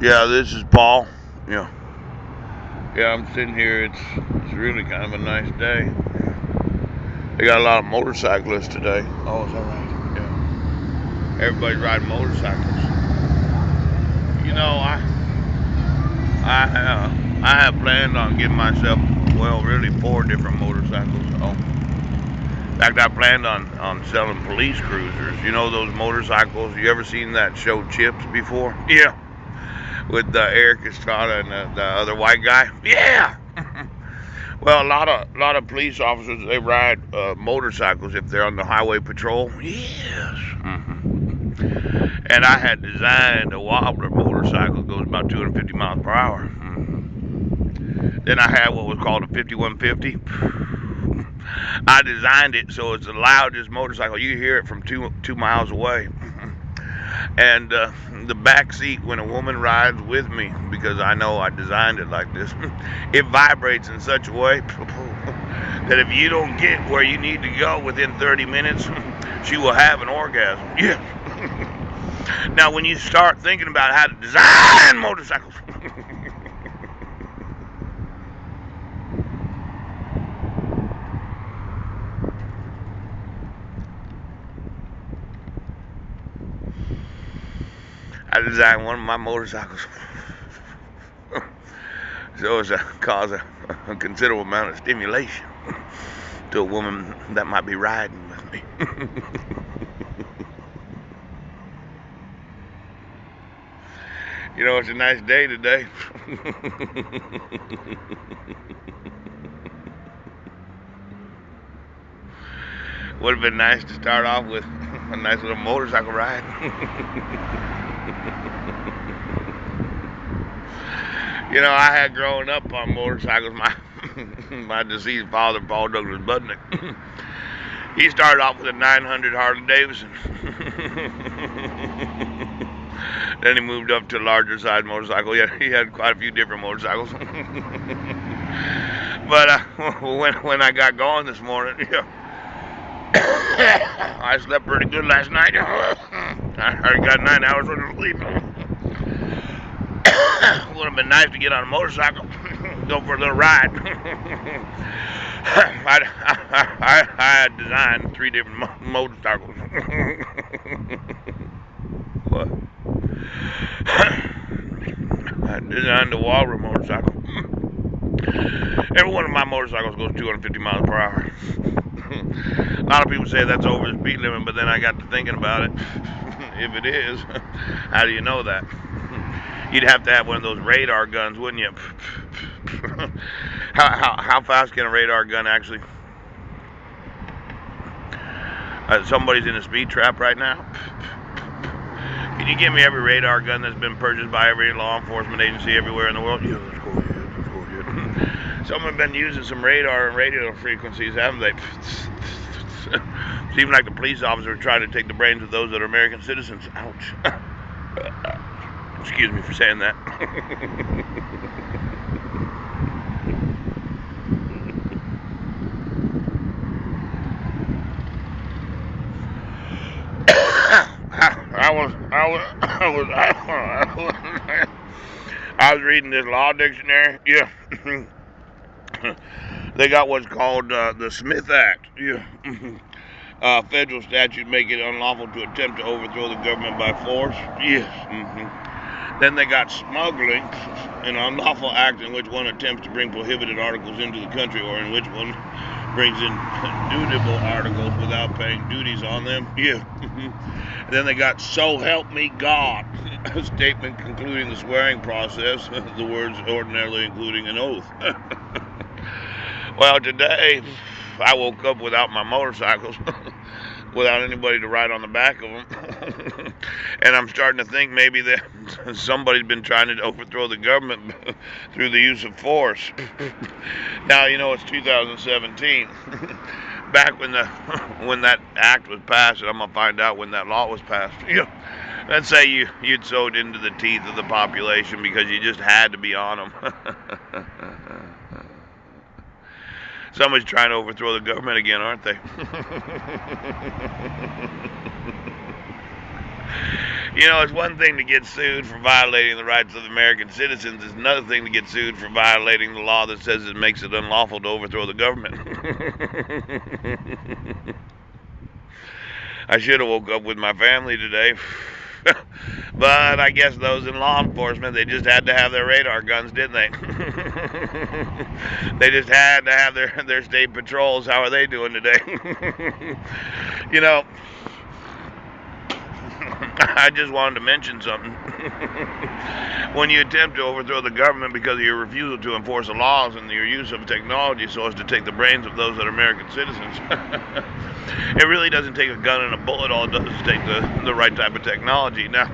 Yeah, this is Paul. Yeah, yeah. I'm sitting here. It's really kind of a nice day. They got a lot of motorcyclists today. Oh, is that right? Yeah. Everybody's riding motorcycles. You know, I have planned on getting myself really four different motorcycles. Oh, in fact, I planned on selling police cruisers. You know those motorcycles? You ever seen that show Chips before? Yeah, with Eric Estrada and the other white guy. Yeah. Well, a lot of police officers they ride motorcycles if they're on the highway patrol. Yes. And I had designed a wobbler motorcycle that goes about 250 miles per hour. Then I had what was called a 5150. I designed it so it's the loudest motorcycle. You hear it from 2 miles away. And the back seat when a woman rides with me, because I know I designed it like this, it vibrates in such a way that if you don't get where you need to go within 30 minutes, she will have an orgasm. Yeah. Now, when you start thinking about how to design motorcycles, I designed one of my motorcycles so as to cause a considerable amount of stimulation to a woman that might be riding with me. You know, it's a nice day today. Would have been nice to start off with a nice little motorcycle ride. You know, I had growing up on motorcycles. My deceased father, Paul Douglas Budnek, he started off with a 900 Harley Davidson. Then he moved up to a larger size motorcycle. He had quite a few different motorcycles. But when I got going this morning, I slept pretty good last night. I already got 9 hours worth of sleep. Would have been nice to get on a motorcycle, go for a little ride. I had designed three different motorcycles. What? I designed the Walrus motorcycle. Every one of my motorcycles goes 250 miles per hour. A lot of people say that's over the speed limit, but then I got to thinking about it. If it is, how do you know that? You'd have to have one of those radar guns, wouldn't you? How fast can a radar gun actually? Somebody's in a speed trap right now. Can you give me every radar gun that's been purchased by every law enforcement agency everywhere in the world? Yeah, let's go ahead. Let's go ahead. Someone's been using some radar and radio frequencies, haven't they? Seems like the police officers are trying to take the brains of those that are American citizens. Ouch. Excuse me for saying that. I was reading this law dictionary. Yeah. They got what's called the Smith Act. Yeah. Federal statute make it unlawful to attempt to overthrow the government by force. Yes. Then they got smuggling, an unlawful act in which one attempts to bring prohibited articles into the country, or in which one brings in dutiable articles without paying duties on them. Yeah. And then they got "So help me God," a statement concluding the swearing process, the words ordinarily including an oath. Well, today I woke up without my motorcycles, without anybody to ride on the back of them. And I'm starting to think maybe that somebody's been trying to overthrow the government through the use of force. Now, you know, it's 2017. Back when that act was passed, and I'm going to find out when that law was passed. Let's say you'd sowed into the teeth of the population because you just had to be on them. Somebody's trying to overthrow the government again, aren't they? It's one thing to get sued for violating the rights of American citizens. It's another thing to get sued for violating the law that says it makes it unlawful to overthrow the government. I should have woke up with my family today. But I guess those in law enforcement, they just had to have their radar guns, didn't they? They just had to have their state patrols. How are they doing today? you know, I just wanted to mention something. When you attempt to overthrow the government because of your refusal to enforce the laws and your use of technology so as to take the brains of those that are American citizens, it really doesn't take a gun and a bullet. All it does is take the right type of technology. Now,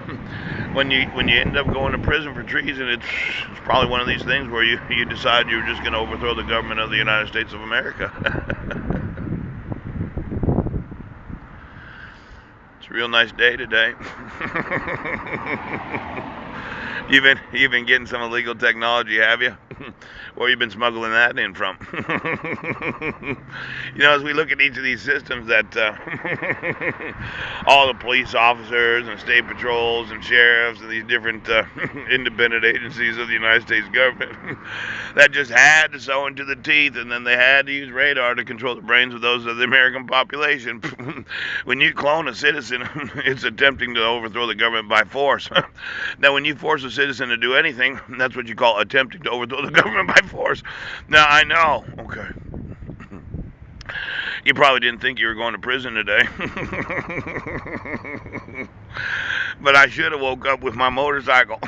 when you end up going to prison for treason, it's probably one of these things where you decide you're just going to overthrow the government of the United States of America. It's a real nice day today. You've been getting some illegal technology, have you? Where you been smuggling that in from? As we look at each of these systems that all the police officers and state patrols and sheriffs and these different independent agencies of the United States government that just had to sew into the teeth, and then they had to use radar to control the brains of those of the American population. When you clone a citizen, it's attempting to overthrow the government by force. Now, when you force a citizen to do anything, that's what you call attempting to overthrow the government by force. Now, I know, okay, you probably didn't think you were going to prison today. But I should have woke up with my motorcycle.